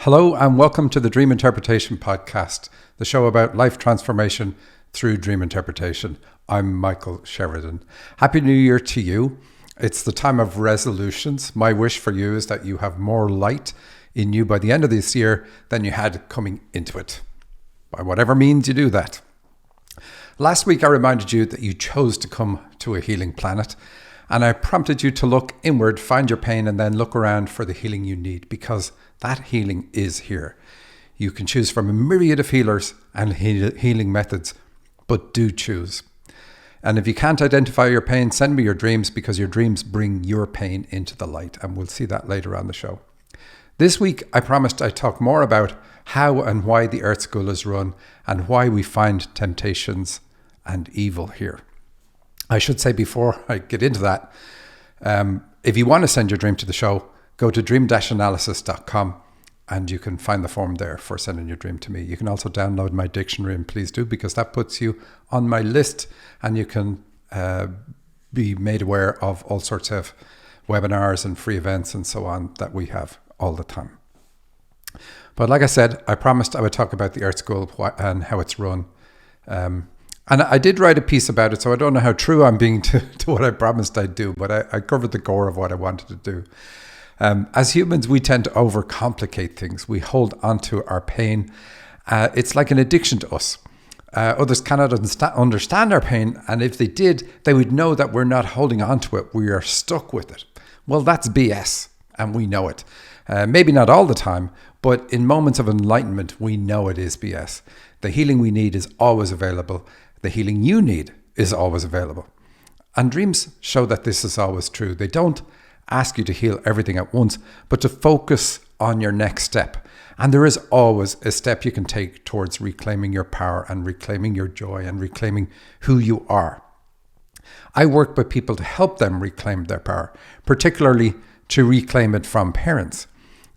Hello and welcome to the Dream Interpretation Podcast, the show about life transformation through dream interpretation. I'm Michael Sheridan. Happy New Year to you. It's the time of resolutions. My wish for you is that you have more light in you by the end of this year than you had coming into it, by whatever means you do that. Last week I reminded you that you chose to come to a healing planet, and I prompted you to look inward, find your pain, and then look around for the healing you need, because that healing is here. You can choose from a myriad of healers and healing methods, but do choose. And if you can't identify your pain, send me your dreams, because your dreams bring your pain into the light, and we'll see that later on the show. This week, I promised I'd talk more about how and why the Earth School is run and why we find temptations and evil here. I should say before I get into that, if you want to send your dream to the show, go to dream-analysis.com and you can find the form there for sending your dream to me. You can also download my dictionary, and please do, because that puts you on my list and you can be made aware of all sorts of webinars and free events and so on that we have all the time. But like I said, I promised I would talk about the Earth School and how it's run. And I did write a piece about it, so I don't know how true I'm being to what I promised I'd do, but I covered the core of what I wanted to do. As humans, we tend to overcomplicate things. We hold onto our pain. It's like an addiction to us. Others cannot understand our pain, and if they did, they would know that we're not holding on to it. We are stuck with it. Well, that's BS, and we know it. Maybe not all the time, but in moments of enlightenment, we know it is BS. The healing we need is always available. The healing you need is always available. And dreams show that this is always true. They don't ask you to heal everything at once, but to focus on your next step. And there is always a step you can take towards reclaiming your power and reclaiming your joy and reclaiming who you are. I work with people to help them reclaim their power, particularly to reclaim it from parents.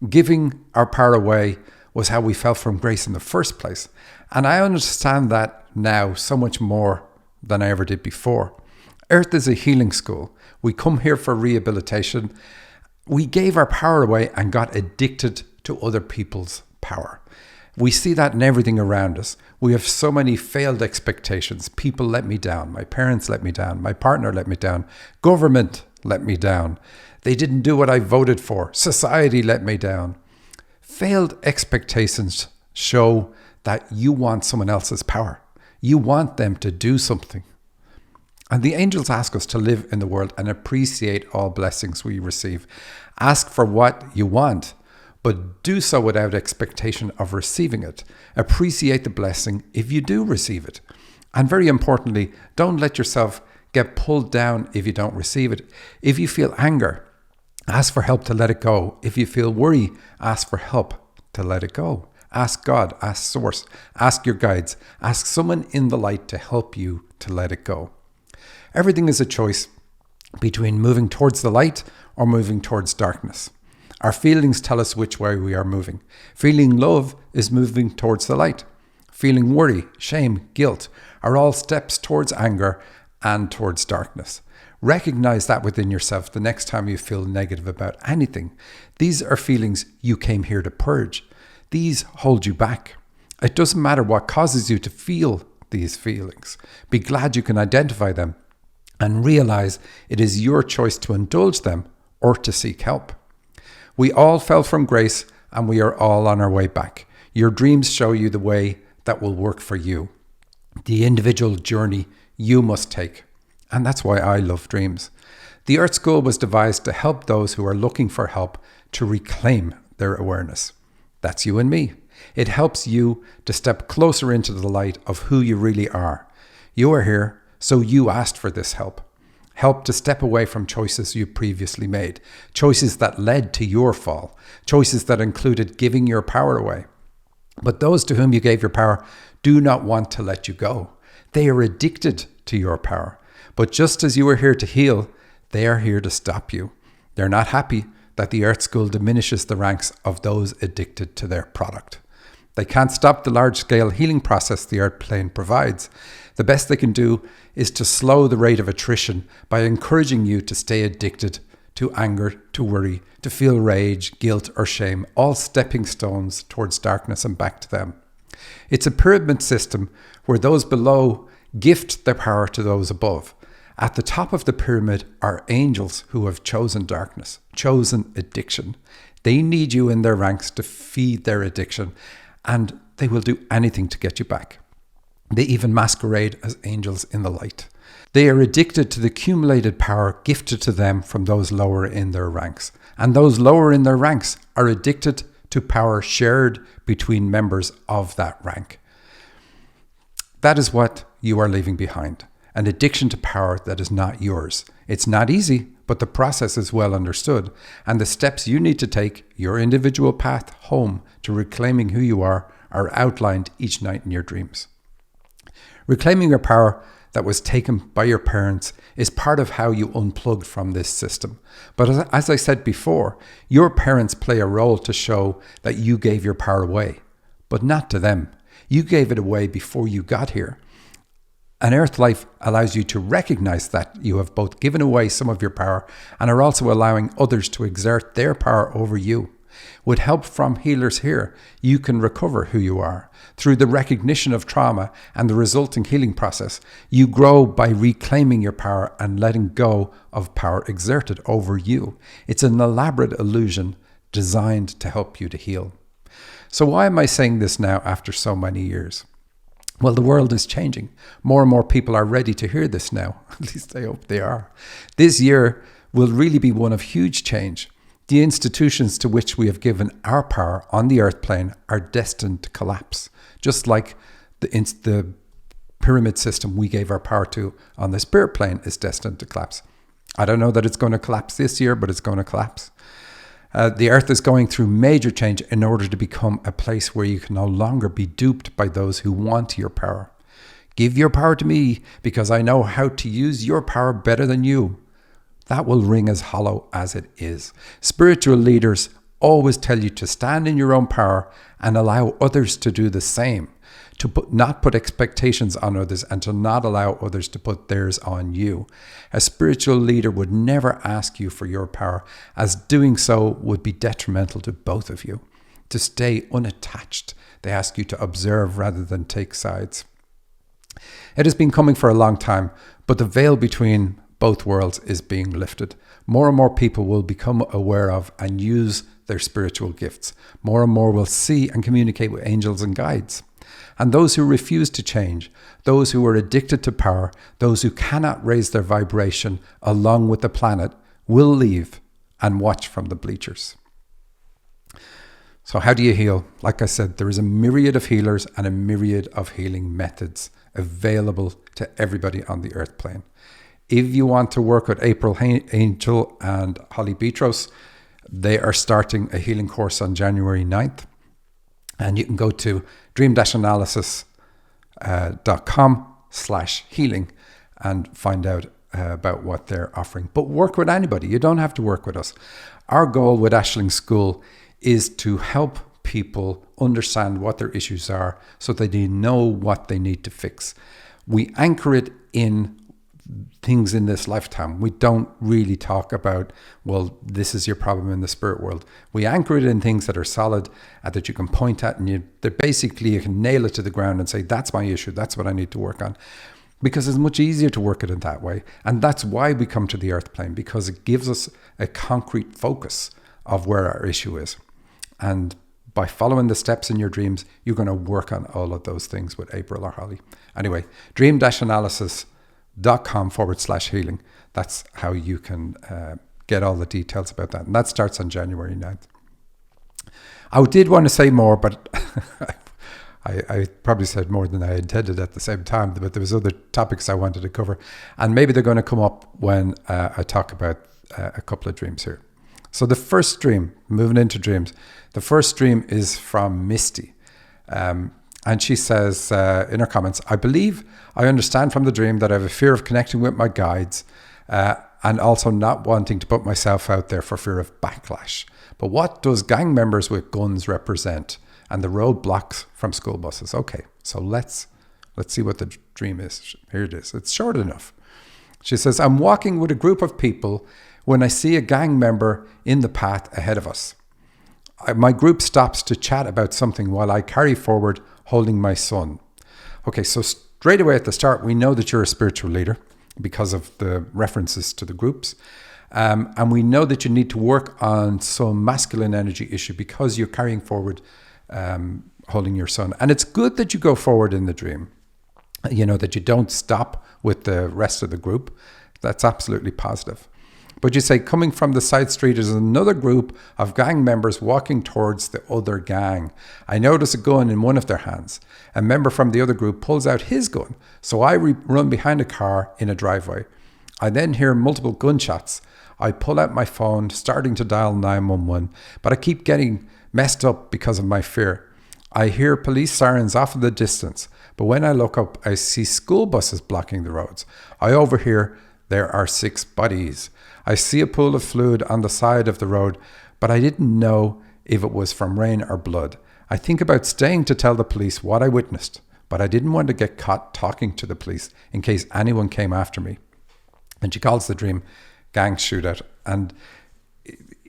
Giving our power away was how we fell from grace in the first place. And I understand that now so much more than I ever did before. Earth is a healing school. We come here for rehabilitation. We gave our power away and got addicted to other people's power. We see that in everything around us. We have so many failed expectations. People let me down. My parents let me down. My partner let me down. Government let me down. They didn't do what I voted for. Society let me down. Failed expectations show that you want someone else's power. You want them to do something. And the angels ask us to live in the world and appreciate all blessings we receive. Ask for what you want, but do so without expectation of receiving it. Appreciate the blessing if you do receive it. And very importantly, don't let yourself get pulled down if you don't receive it. If you feel anger, ask for help to let it go. If you feel worry, ask for help to let it go. Ask God, ask Source, ask your guides, ask someone in the light to help you to let it go. Everything is a choice between moving towards the light or moving towards darkness. Our feelings tell us which way we are moving. Feeling love is moving towards the light. Feeling worry, shame, guilt are all steps towards anger and towards darkness. Recognize that within yourself the next time you feel negative about anything. These are feelings you came here to purge. These hold you back. It doesn't matter what causes you to feel these feelings. Be glad you can identify them and realize it is your choice to indulge them or to seek help. We all fell from grace and we are all on our way back. Your dreams show you the way that will work for you, the individual journey you must take. And that's why I love dreams. The Earth School was devised to help those who are looking for help to reclaim their awareness. That's you and me. It helps you to step closer into the light of who you really are. You are here, so you asked for this help. Help to step away from choices you previously made, choices that led to your fall, choices that included giving your power away. But those to whom you gave your power do not want to let you go. They are addicted to your power. But just as you are here to heal, they are here to stop you. They're not happy that the Earth School diminishes the ranks of those addicted to their product. They can't stop the large-scale healing process the Earth Plane provides. The best they can do is to slow the rate of attrition by encouraging you to stay addicted to anger, to worry, to feel rage, guilt, or shame, all stepping stones towards darkness and back to them. It's a pyramid system where those below gift their power to those above. At the top of the pyramid are angels who have chosen darkness, chosen addiction. They need you in their ranks to feed their addiction, and they will do anything to get you back. They even masquerade as angels in the light. They are addicted to the accumulated power gifted to them from those lower in their ranks. And those lower in their ranks are addicted to power shared between members of that rank. That is what you are leaving behind. An addiction to power that is not yours. It's not easy, but the process is well understood. And the steps you need to take, your individual path home to reclaiming who you are outlined each night in your dreams. Reclaiming your power that was taken by your parents is part of how you unplugged from this system. But as I said before, your parents play a role to show that you gave your power away, but not to them. You gave it away before you got here. An earth life allows you to recognize that you have both given away some of your power and are also allowing others to exert their power over you. With help from healers here, you can recover who you are. Through the recognition of trauma and the resulting healing process, you grow by reclaiming your power and letting go of power exerted over you. It's an elaborate illusion designed to help you to heal. So why am I saying this now after so many years? Well, the world is changing. More and more people are ready to hear this now. At least I hope they are. This year will really be one of huge change. The institutions to which we have given our power on the earth plane are destined to collapse, just like the pyramid system we gave our power to on the spirit plane is destined to collapse. I don't know that it's going to collapse this year, but it's going to collapse. The earth is going through major change in order to become a place where you can no longer be duped by those who want your power. Give your power to me because I know how to use your power better than you. That will ring as hollow as it is. Spiritual leaders always tell you to stand in your own power and allow others to do the same, to not put expectations on others and to not allow others to put theirs on you. A spiritual leader would never ask you for your power, as doing so would be detrimental to both of you. To stay unattached, they ask you to observe rather than take sides. It has been coming for a long time, but the veil between both worlds is being lifted. More and more people will become aware of and use their spiritual gifts. More and more will see and communicate with angels and guides. And those who refuse to change, those who are addicted to power, those who cannot raise their vibration along with the planet, will leave and watch from the bleachers. So how do you heal? Like I said, there is a myriad of healers and a myriad of healing methods available to everybody on the earth plane. If you want to work with April Angel and Holly Petros, they are starting a healing course on January 9th. And you can go to dream-analysis.com/healing and find out about what they're offering. But work with anybody. You don't have to work with us. Our goal with Ashling School is to help people understand what their issues are so that they know what they need to fix. We anchor it in things in this lifetime. We don't really talk about, well, this is your problem in the spirit world. We anchor it in things that are solid and that you can point at, and you can nail it to the ground and say, that's my issue. That's what I need to work on. Because it's much easier to work it in that way. And that's why we come to the earth plane, because it gives us a concrete focus of where our issue is. And by following the steps in your dreams, you're going to work on all of those things with April or Holly. Anyway, dream-analysis.com/healing. That's how you can get all the details about that. And that starts on January 9th. I did want to say more, but I probably said more than I intended at the same time, but there was other topics I wanted to cover. And maybe they're going to come up when I talk about a couple of dreams here. So the first dream, moving into dreams, the first dream is from Misty. And she says in her comments, I believe I understand from the dream that I have a fear of connecting with my guides and also not wanting to put myself out there for fear of backlash. But what does gang members with guns represent and the roadblocks from school buses? Okay, so let's see what the dream is. Here it is. It's short enough. She says, I'm walking with a group of people when I see a gang member in the path ahead of us. My group stops to chat about something while I carry forward holding my son. Okay, so straight away at the start, we know that you're a spiritual leader because of the references to the groups. And we know that you need to work on some masculine energy issue because you're carrying forward holding your son. And it's good that you go forward in the dream, that you don't stop with the rest of the group. That's absolutely positive. But you say, coming from the side street is another group of gang members walking towards the other gang. I notice a gun in one of their hands. A member from the other group pulls out his gun. So I run behind a car in a driveway. I then hear multiple gunshots. I pull out my phone, starting to dial 911, but I keep getting messed up because of my fear. I hear police sirens off in the distance, but when I look up, I see school buses blocking the roads. I overhear, there are 6 bodies. I see a pool of fluid on the side of the road, but I didn't know if it was from rain or blood. I think about staying to tell the police what I witnessed, but I didn't want to get caught talking to the police in case anyone came after me. And she calls the dream gang shootout. And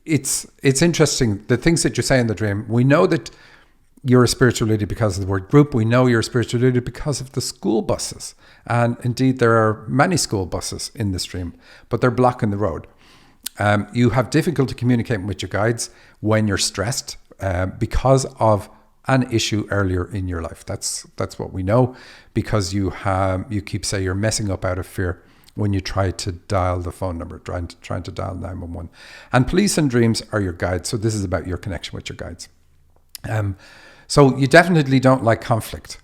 it's interesting, the things that you say in the dream. We know that you're a spiritual leader because of the word group. We know you're a spiritual leader because of the school buses. And indeed, there are many school buses in this dream, but they're blocking the road. You have difficulty communicating with your guides when you're stressed because of an issue earlier in your life. That's what we know, because you keep saying you're messing up out of fear when you try to dial the phone number, trying to dial 911. And police and dreams are your guides. So this is about your connection with your guides. So you definitely don't like conflict.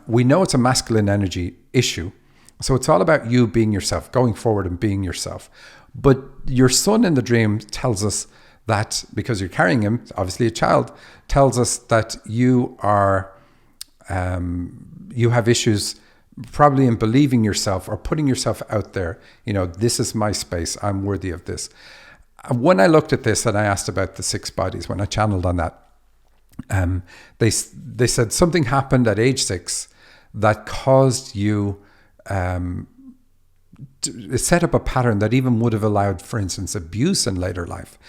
We know it's a masculine energy issue. So it's all about you being yourself, going forward and being yourself. But your son in the dream tells us that, because you're carrying him, obviously a child, tells us that you have issues probably in believing yourself or putting yourself out there. This is my space. I'm worthy of this. When I looked at this and I asked about the 6 bodies, when I channeled on that, they said something happened at age 6 that caused you to set up a pattern that even would have allowed, for instance, abuse in later life.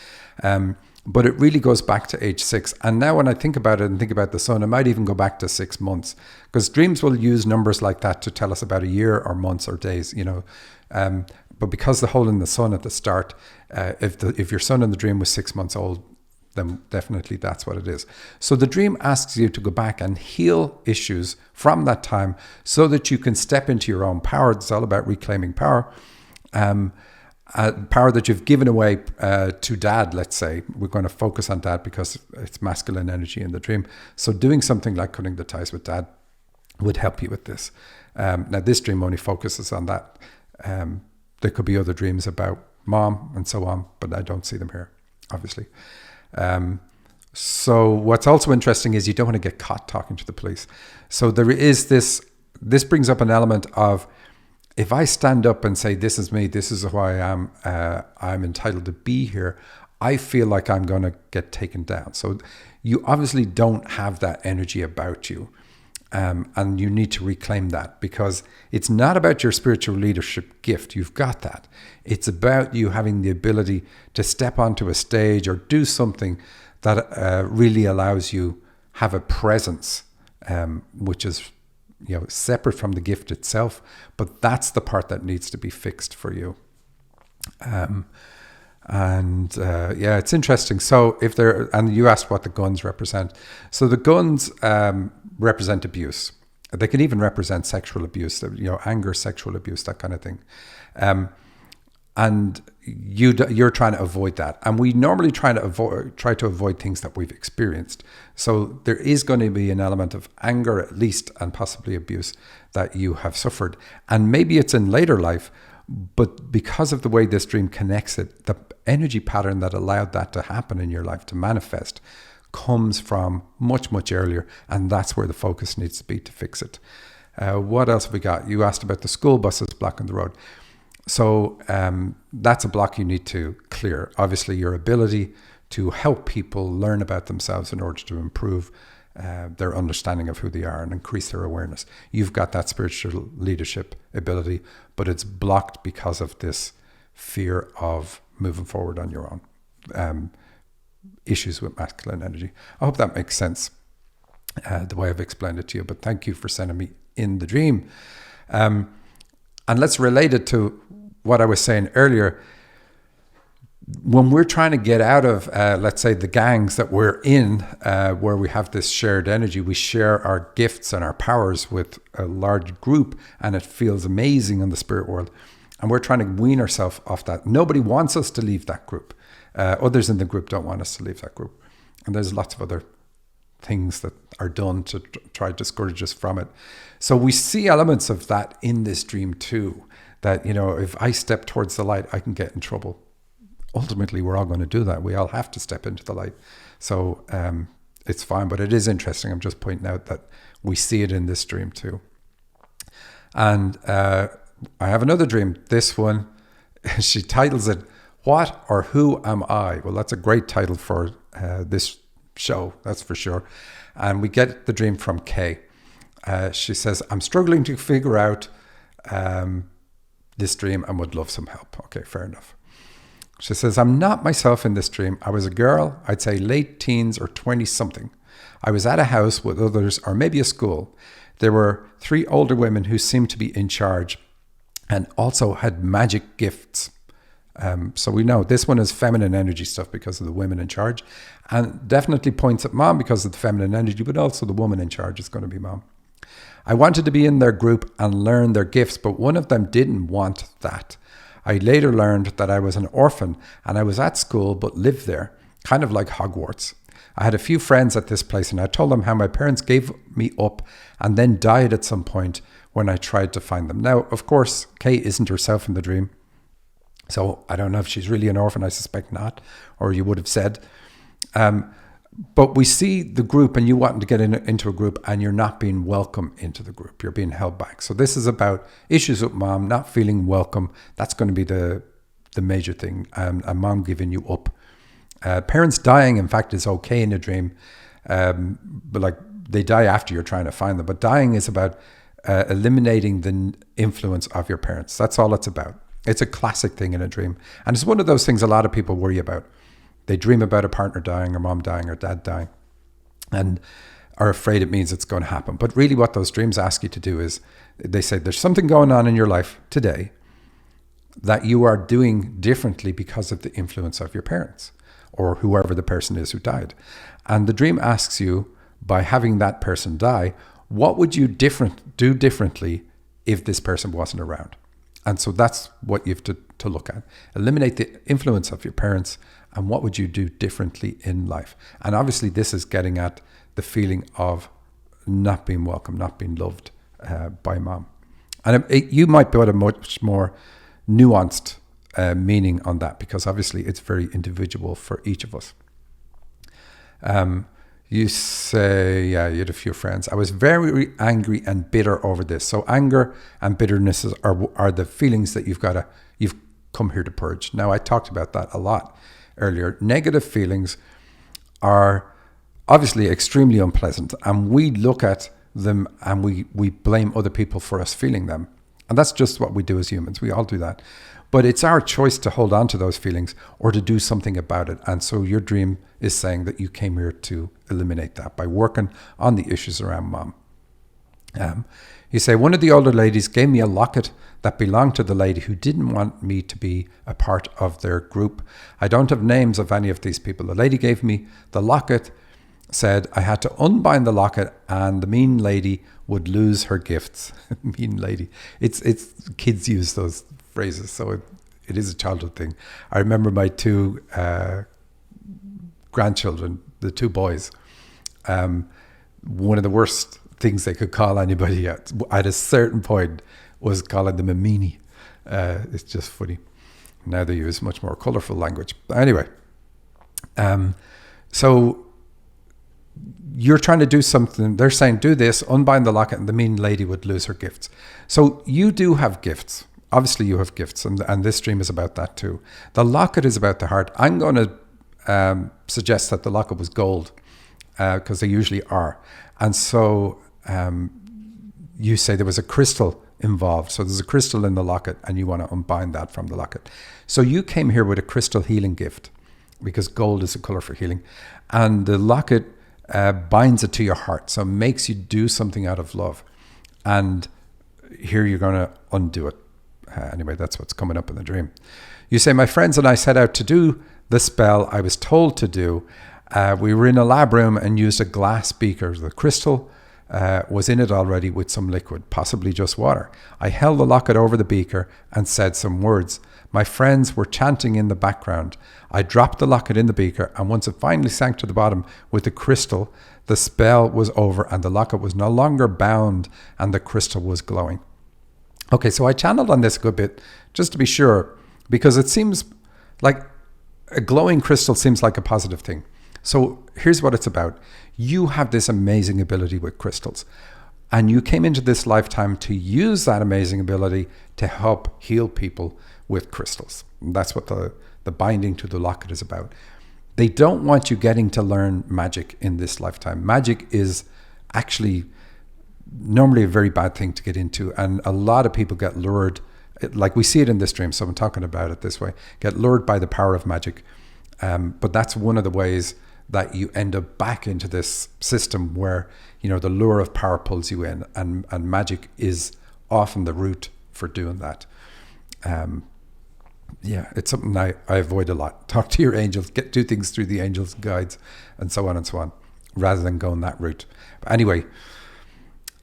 But it really goes back to age 6. And now when I think about it and think about the son, it might even go back to 6 months, because dreams will use numbers like that to tell us about a year or months or days, but because the hole in the sun at the start, if your son in the dream was 6 months old, then definitely that's what it is. So the dream asks you to go back and heal issues from that time so that you can step into your own power. It's all about reclaiming power. Power that you've given away to dad, let's say. We're going to focus on dad because it's masculine energy in the dream. So doing something like cutting the ties with dad would help you with this. Now, this dream only focuses on that. There could be other dreams about mom and so on, but I don't see them here, obviously. So what's also interesting is you don't want to get caught talking to the police. So there is this brings up an element of, if I stand up and say, this is me, this is who I am, I'm entitled to be here, I feel like I'm going to get taken down. So you obviously don't have that energy about you. And you need to reclaim that, because it's not about your spiritual leadership gift. You've got that. It's about you having the ability to step onto a stage or do something that really allows you have a presence, which is separate from the gift itself. But that's the part that needs to be fixed for you. It's interesting. So and you asked what the guns represent. So the guns represent abuse. They can even represent sexual abuse, anger, sexual abuse, that kind of thing. And you're trying to avoid that. And we normally try to avoid things that we've experienced. So there is going to be an element of anger, at least, and possibly abuse that you have suffered. And maybe it's in later life, but because of the way this dream connects it, the energy pattern that allowed that to happen in your life, to manifest, comes from much, much earlier. And that's where the focus needs to be to fix it. What else have we got? You asked about the school buses blocking the road. So that's a block you need to clear. Obviously, your ability to help people learn about themselves in order to improve their understanding of who they are and increase their awareness. You've got that spiritual leadership ability, but it's blocked because of this fear of moving forward on your own. Issues with masculine energy. I hope that makes sense, the way I've explained it to you, but thank you for sending me in the dream. And let's relate it to what I was saying earlier. When we're trying to get out of, let's say, the gangs that we're in, where we have this shared energy, we share our gifts and our powers with a large group, and it feels amazing in the spirit world. And we're trying to wean ourselves off that. Nobody wants us to leave that group. Others in the group don't want us to leave that group. And there's lots of other things that are done to try to discourage us from it. So we see elements of that in this dream too, that, if I step towards the light, I can get in trouble. Ultimately, we're all going to do that. We all have to step into the light. So it's fine, but it is interesting. I'm just pointing out that we see it in this dream too. And I have another dream. This one, she titles it, "What or Who Am I?" Well, that's a great title for this show, that's for sure. And we get the dream from Kay. She says, "I'm struggling to figure out this dream and would love some help." Okay, fair enough. She says, "I'm not myself in this dream. I was a girl, I'd say late teens or 20 something. I was at a house with others, or maybe a school. There were 3 older women who seemed to be in charge and also had magic gifts." So we know this one is feminine energy stuff because of the women in charge, and definitely points at mom because of the feminine energy, but also the woman in charge is going to be mom. "I wanted to be in their group and learn their gifts, but one of them didn't want that. I later learned that I was an orphan and I was at school but lived there, kind of like Hogwarts. I had a few friends at this place and I told them how my parents gave me up and then died at some point when I tried to find them." Now, of course, Kay isn't herself in the dream. So I don't know if she's really an orphan. I suspect not, or you would have said. But we see the group and you wanting to get into a group and you're not being welcome into the group. You're being held back. So this is about issues with mom, not feeling welcome. That's going to be the major thing. And mom giving you up. Parents dying, in fact, is okay in a dream. But like they die after you're trying to find them. But dying is about eliminating the influence of your parents. That's all it's about. It's a classic thing in a dream. And it's one of those things a lot of people worry about. They dream about a partner dying or mom dying or dad dying and are afraid it means it's going to happen. But really what those dreams ask you to do is they say there's something going on in your life today that you are doing differently because of the influence of your parents or whoever the person is who died. And the dream asks you, by having that person die, what would you do differently if this person wasn't around? And so that's what you have to look at. Eliminate the influence of your parents and what would you do differently in life? And obviously this is getting at the feeling of not being welcome, not being loved by mom. And you might put a much more nuanced meaning on that because obviously it's very individual for each of us. You say, yeah, you had a few friends. "I was very angry and bitter over this." So anger and bitterness are the feelings that you've come here to purge. Now, I talked about that a lot earlier. Negative feelings are obviously extremely unpleasant, and we look at them and we blame other people for us feeling them. And that's just what we do as humans. We all do that. But it's our choice to hold on to those feelings or to do something about it. And so your dream is saying that you came here to eliminate that by working on the issues around mom. You say, "One of the older ladies gave me a locket that belonged to the lady who didn't want me to be a part of their group. I don't have names of any of these people. The lady gave me the locket, said I had to unbind the locket and the mean lady would lose her gifts." Mean lady. It's kids use those phrases, so it is a childhood thing. I remember my 2 grandchildren, the 2 boys. One of the worst things they could call anybody at a certain point was calling them a meanie. It's just funny. Now they use much more colorful language. But anyway, so you're trying to do something. They're saying, do this, unbind the locket, and the mean lady would lose her gifts. So you do have gifts. Obviously you have gifts, and this dream is about that too. The locket is about the heart. I'm going to suggest that the locket was gold, because they usually are. And so you say there was a crystal involved. So there's a crystal in the locket and you want to unbind that from the locket. So you came here with a crystal healing gift because gold is a color for healing. And the locket binds it to your heart. So it makes you do something out of love. And here you're going to undo it. Anyway, that's what's coming up in the dream. You say, my friends and I set out to do the spell I was told to do. We were in a lab room and used a glass beaker. The crystal was in it already with some liquid, possibly just water. I held the locket over the beaker and said some words. My friends were chanting in the background. I dropped the locket in the beaker, and once it finally sank to the bottom with the crystal, the spell was over and the locket was no longer bound and the crystal was glowing. Okay, so I channeled on this a good bit just to be sure, because it seems like a glowing crystal seems like a positive thing. So here's what it's about. You have this amazing ability with crystals, and you came into this lifetime to use that amazing ability to help heal people with crystals. And that's what the binding to the locket is about. They don't want you getting to learn magic in this lifetime. Magic is actually normally a very bad thing to get into, and a lot of people get lured, like we see it in this dream, so I'm talking about it this way, get lured by the power of magic. But that's one of the ways that you end up back into this system where, you know, the lure of power pulls you in, and magic is often the route for doing that. Yeah, it's something I avoid a lot. Talk to your angels, do things through the angels' guides, and so on, rather than going that route. But anyway,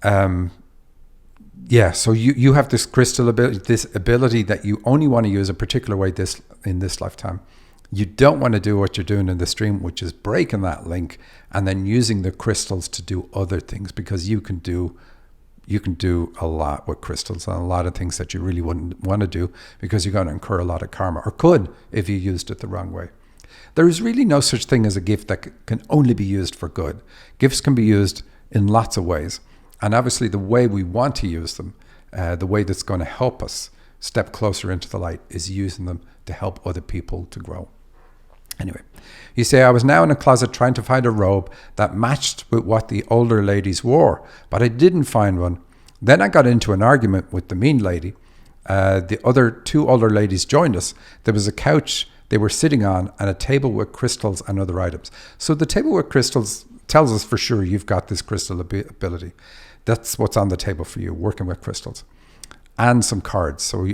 yeah, so you have this crystal ability, this ability that you only want to use a particular way in this lifetime. You don't want to do what you're doing in the stream, which is breaking that link and then using the crystals to do other things, because you can do a lot with crystals and a lot of things that you really wouldn't want to do, because you're going to incur a lot of karma, or could if you used it the wrong way. There is really no such thing as a gift that can only be used for good. Gifts can be used in lots of ways. And obviously the way we want to use them, the way that's going to help us step closer into the light, is using them to help other people to grow. Anyway, you say, I was now in a closet trying to find a robe that matched with what the older ladies wore, but I didn't find one. Then I got into an argument with the mean lady. The other two older ladies joined us. There was a couch they were sitting on and a table with crystals and other items. So the table with crystals tells us for sure you've got this crystal ability. That's what's on the table for you, working with crystals. And some cards. So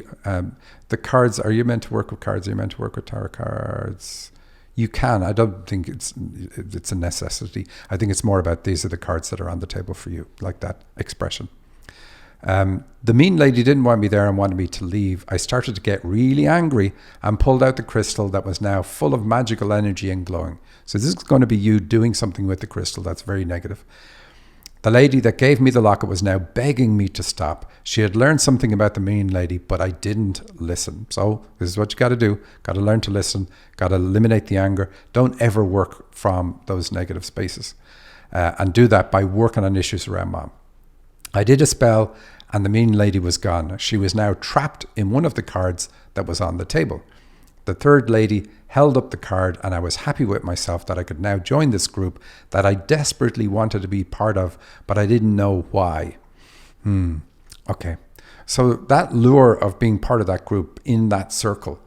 the cards, are you meant to work with cards? Are you meant to work with tarot cards? You can. I don't think it's a necessity. I think it's more about these are the cards that are on the table for you, like that expression. The mean lady didn't want me there and wanted me to leave. I started to get really angry and pulled out the crystal that was now full of magical energy and glowing. So this is going to be you doing something with the crystal that's very negative. The lady that gave me the locket was now begging me to stop. She had learned something about the mean lady, but I didn't listen. So this is what you got to do. Got to learn to listen. Got to eliminate the anger. Don't ever work from those negative spaces. And do that by working on issues around mom. I did a spell and the mean lady was gone. She was now trapped in one of the cards that was on the table. The third lady held up the card, and I was happy with myself that I could now join this group that I desperately wanted to be part of, but I didn't know why. Okay. So that lure of being part of that group in that circle,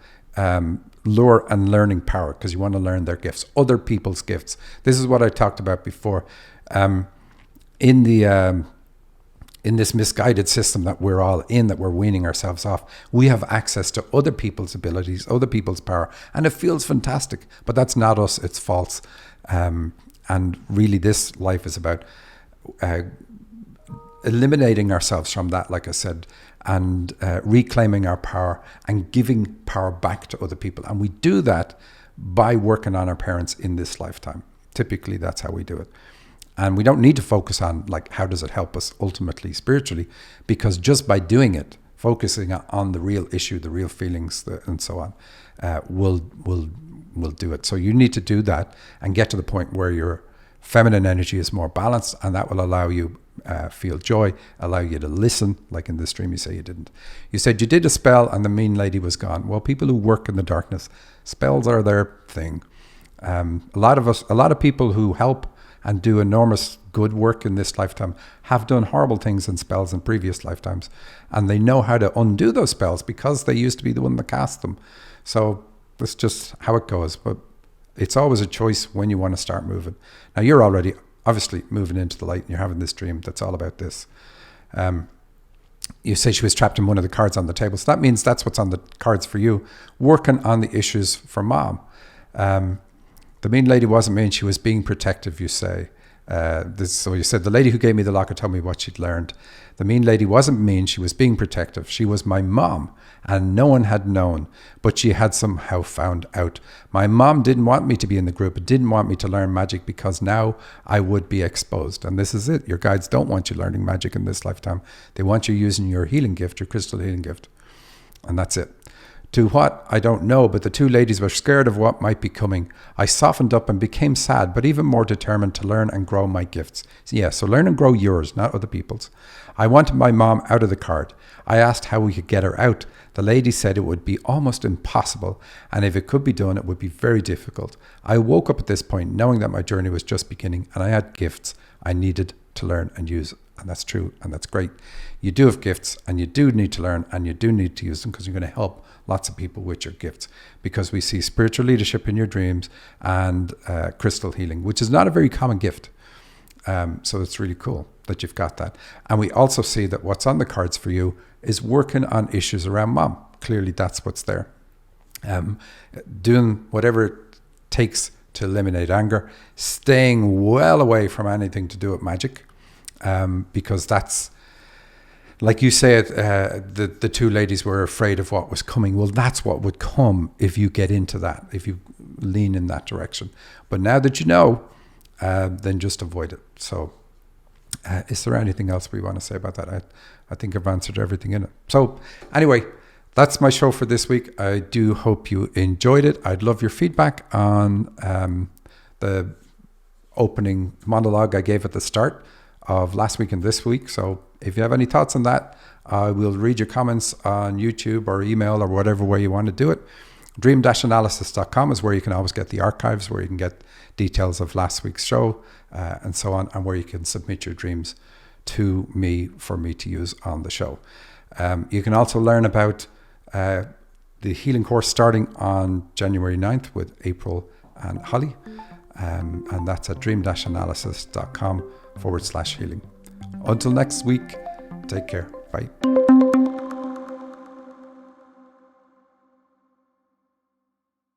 lure and learning power, because you want to learn their gifts, other people's gifts. This is what I talked about before. In this misguided system that we're all in, that we're weaning ourselves off, we have access to other people's abilities, other people's power, and it feels fantastic, but that's not us, it's false. And really this life is about eliminating ourselves from that, like I said, and reclaiming our power and giving power back to other people. And we do that by working on our parents in this lifetime. Typically, that's how we do it. And we don't need to focus on, like, how does it help us ultimately spiritually? Because just by doing it, focusing on the real issue, the real feelings, and so on, will do it. So you need to do that and get to the point where your feminine energy is more balanced, and that will allow you feel joy, allow you to listen. Like in this dream, you say you didn't. You said you did a spell and the mean lady was gone. Well, people who work in the darkness, spells are their thing. A lot of people who help and do enormous good work in this lifetime have done horrible things in spells in previous lifetimes, and they know how to undo those spells because they used to be the one that cast them. So that's just how it goes. But it's always a choice when you want to start moving. Now, you're already obviously moving into the light, and you're having this dream that's all about this. You say she was trapped in one of the cards on the table. So that means that's what's on the cards for you, working on the issues for mom. The mean lady wasn't mean. She was being protective, you say. So you said, the lady who gave me the locket told me what she'd learned. The mean lady wasn't mean. She was being protective. She was my mom, and no one had known, but she had somehow found out. My mom didn't want me to be in the group, didn't want me to learn magic, because now I would be exposed. And this is it. Your guides don't want you learning magic in this lifetime. They want you using your healing gift, your crystal healing gift. And that's it. To what? I don't know, but the two ladies were scared of what might be coming. I softened up and became sad, but even more determined to learn and grow my gifts. So learn and grow yours, not other people's. I wanted my mom out of the card. I asked how we could get her out. The lady said it would be almost impossible, and if it could be done, it would be very difficult. I woke up at this point knowing that my journey was just beginning, and I had gifts I needed to learn and use. And that's true, and that's great. You do have gifts, and you do need to learn, and you do need to use them, because you're going to help lots of people with your gifts, because we see spiritual leadership in your dreams and crystal healing, which is not a very common gift. So it's really cool that you've got that. And we also see that what's on the cards for you is working on issues around mom. Clearly, that's what's there. Doing whatever it takes to eliminate anger, staying well away from anything to do with magic, because that's, like you said, the two ladies were afraid of what was coming. Well, that's what would come if you get into that, if you lean in that direction. But now that you know, then just avoid it. So is there anything else we want to say about that? I think I've answered everything in it. So anyway, that's my show for this week. I do hope you enjoyed it. I'd love your feedback on the opening monologue I gave at the start of last week and this week. So if you have any thoughts on that, I will read your comments on YouTube or email or whatever way you want to do it. Dream-analysis.com is where you can always get the archives, where you can get details of last week's show and so on, and where you can submit your dreams to me for me to use on the show. You can also learn about the healing course starting on January 9th with April and Holly, and that's at dream-analysis.com/healing. Until next week, take care. Bye.